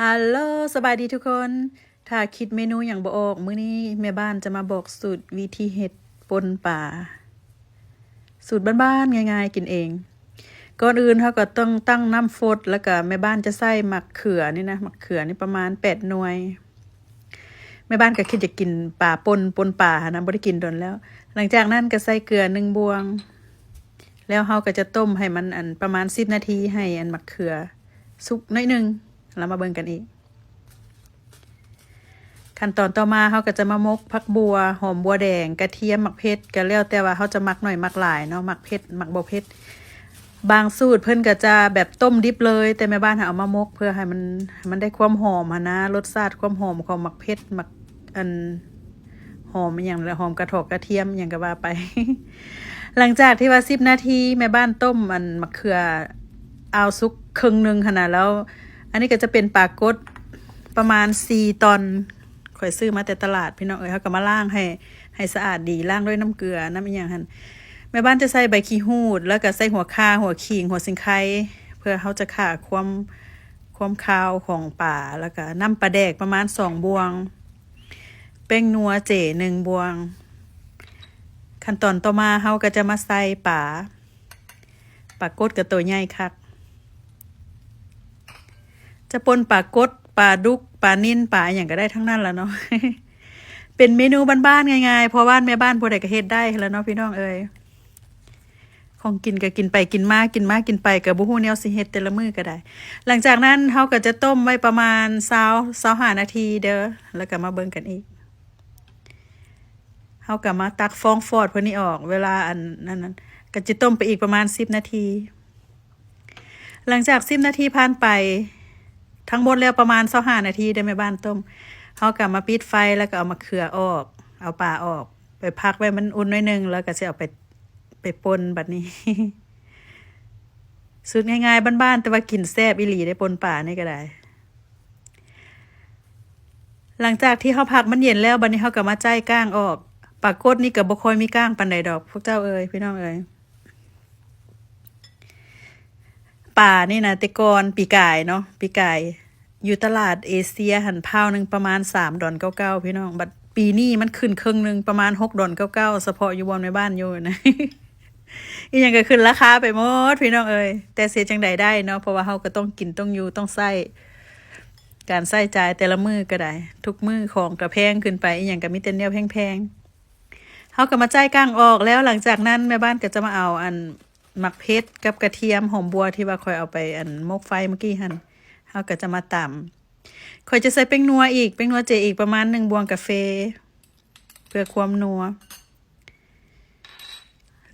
ฮัลโหลสบายดีทุกคนถ้าคิดเมนูอย่างบ่ออกมื้อนี้แม่บ้านจะมาบอกสูตรวิธีเฮ็ดป่นป่าสูตรบ้านๆง่ายๆกินเองก่อนอื่นเขาก็ต้องตั้งน้ำฟดแล้วก็แม่บ้านจะใส่มะเขือนี่นะมะเขือนี่ประมาณ8 หน่วยแม่บ้านก็คิดจะกินป่าป่นป่านะบ่ได้กินโดนแล้ว หลังจากนั้นก็ใส่เกลือ1 บวงแล้วเขาก็จะต้มให้มันประมาณ10 นาทีให้มะเขือสุกน้อยนึงแล้วมาเบิ่งกันอีกขั้นตอนต่อมาเขาก็จะมามกผักบัวหอมบัวแดงกระเทียมหมักเพชรก็แล้วแต่ว่าเขาจะมักหน่อยมักหลายเนาะมักเผ็ดมักบ่เผ็ดบางสูตรเพิ่นก็จะแบบต้มดิบเลยแต่แม่บ้านเอามามกเพื่อให้มันได้ความหอมนะรสชาติความหอมของหมักเพชรหมักหอมอย่างหอมกระถอกกระเทียมอย่างก็ว่าไป หลังจากที่ว่า10 นาทีแม่บ้านต้มมะเขือเอาสุกครึ่งนึงขนาดแล้วอันนี้ก็จะเป็นปลากดประมาณ4 ตอนข่อยซื้อมาแต่ตลาดพี่น้องเขาก็มาล้างให้สะอาดดีล้างด้วยน้ำเกลือน้ำอีหยังหั่นแม่บ้านจะใส่ใบขี้หูดแล้วก็ใส่หัวข่าหัวขิงหัวสิงไคเพื่อเขาจะฆ่าความคาวของป่าแล้วก็น้ำปลาแดกประมาณ2 บวงแป้งนัวเจ๋1 บวงขั้นตอนต่อมาเขาก็จะมาใส่ปลากดกับตัวใหญ่คักจะปนปลากดปลาดุกปลานิ่นปลาอย่างก็ได้ทั้งนั้นแหละเนาะ เป็นเมนูบ้านๆง่ายๆเพราะบ้านแม่บ้านผู้ใดก็เฮ็ดได้แล้วเนาะพี่น้องเอ้ยของกินก็กินไปกินมากินไปก็บ่ฮู้แนวสิเฮ็ดแต่ละมื้อก็ได้ หลังจากนั้นเฮาก็จะต้มไว้ประมาณ25 นาทีเด้อแล้วก็มาเบิ่งกันอีกเฮาก็มาตักฟองฟอดพวกนี้ออกเวลานั้นก็จะต้มไปอีกประมาณ10 นาที หลังจาก10 นาทีผ่านไปทั้งหมดแล้วประมาณ25 นาทีได้แม่บ้านต้มเขากลับมาปิดไฟแล้วก็เอามาเขือออกเอาปลาออกไปพักไว้มันอุ่นหน่อยนึงแล้วก็จะเอาไปป่นบัดนี้ สูตรง่ายๆบ้านๆแต่ว่ากินแซ่บอีหลีได้ป่นป่านี่ก็ได้ หลังจากที่เขาพักมันเย็นแล้วบัดนี้เขาก็มาจ่ายก้างออกปลากดนี่ก็บ่ค่อยมีก้างปานใดดอกพวกเจ้าเอ้ยพี่น้องเอ้ยป่านี่นะแต่ก่อนปีกายเนาะปีกายอยู่ตลาดเอเชียหันพาวหนึ่งประมาณ$3.99พี่น้องบัดปีนี้มันขึ้นครึ่งนึงประมาณ$6.99เฉพาะอยู่บนในบ้านอยู่นะ อีหยังก็ขึ้นราคาไปหมดพี่น้องเอ้ยแต่เสียจังใดได้เนาะเพราะว่าเฮาก็ต้องกินต้องอยู่ต้องใช้การใช้จ่ายแต่ละมื้อก็ได้ทุกมื้อของก็แพงขึ้นไปอีหยังก็มีแต่แนวแพงๆเฮาก็มาจ่ายก้างออกแล้วหลังจากนั้นแม่บ้านก็จะมาเอาหมักเพชรกับกระเทียมหอมบัวที่ว่าค่อยเอาไปมกไฟเมื่อกี้หั่นเฮาก็จะมาตำค่อยจะใส่แป้งนัวอีกแป้งนัวเจอีกประมาณ1 บวงกาแฟเพื่อความนัว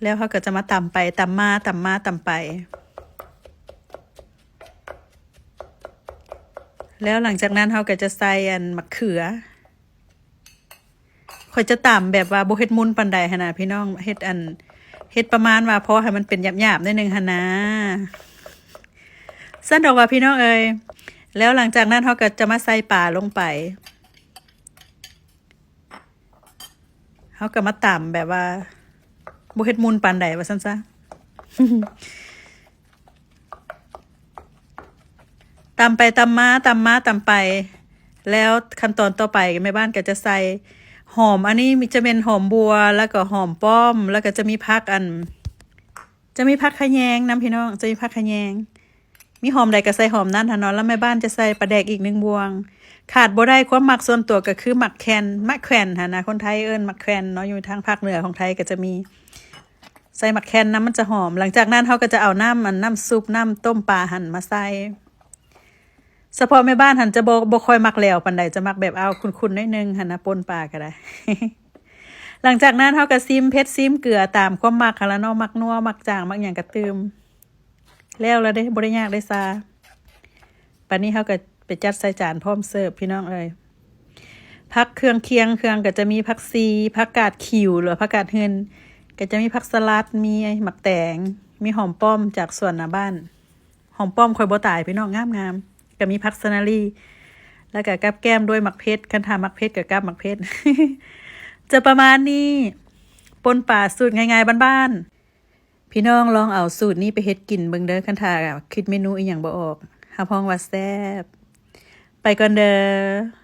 แล้วเขาก็จะมาตำไปตำมาตำมาตำไปแล้วหลังจากนั้นเขาก็จะใส่มะเขือค่อยจะตำแบบว่าบ่เฮ็ดมุนปานใดหั่นน่ะพี่น้องเฮ็ดประมาณว่าพอให้มันเป็นหยาบๆนิดนึงหั่นนะสั่นดอกว่าพี่น้องเอ้ยแล้วหลังจากนั้นเขาก็จะมาใส่ปลาลงไปเขาก็มาตำแบบว่าบ่เฮ็ดมุนปานใดว่าซั่นซะ ตำไปตำมาตำมาตำไปแล้วขั้นตอนต่อไปแม่บ้านก็จะใส่หอมอันนี้จะเป็นหอมบัวแล้วก็หอมป้อมแล้วก็จะมีผักจะมีผักขะแยงน้ำพี่น้องจะมีผักขะแยงมีหอมใดก็ใส่หอมนั้นท่านเนาะแล้วแม่บ้านจะใส่ปลาแดกอีก1 บวงขาดบ่ได้ความหมักส่วนตัวก็คือหมักแคนมะแขวนหั่นนะคนไทยเอิ้นมะแขวนเนาะอยู่ทางภาคเหนือของไทยก็จะมีใส่มะแคนน้ำมันจะหอมหลังจากนั้นเขาก็จะเอาน้ำซุปน้ำต้มปลาหั่นมาใส่เฉพาะแม่บ้านหันจะบ่ค่อยมักแล้วปานใดจะมักแบบเอาคุ้นๆนิดนึงหันนะป่นปลาก็ได้ หลังจากนั้นเฮาก็ซิมเผ็ดซิมเกลือตามความมักหั่นละเนาะมักนัวมักจางมักหยังก็ตืมแล้วเด้บ่ได้ยากได้ซาบัดนี้เฮาก็ไปจัดใส่จานพร้อมเสิร์ฟพี่น้องเอ้ยผักเครื่องเคียงก็จะมีผักซีผักกาดขิวหรือผักกาดเฮือนก็จะมีผักสลัดมีหมักแตงมีหอมป้อมจากสวนหน้าบ้านหอมป้อมค่อยบ่ตายพี่น้องงามๆก็มีผักสะนาลีแล้วก็กับแก้มด้วยหมักเพชรคันทาหมักเพชรกับหมักเพชร จะประมาณนี้ปนป่าสูตรง่ายๆบ้านๆพี่น้องลองเอาสูตรนี้ไปเฮ็ดกินเบิ่งเด้อคันทาคิดเมนูอีหยังบ่ออกหาพ้องว่าแซ่บ ไปก่อนเด้อ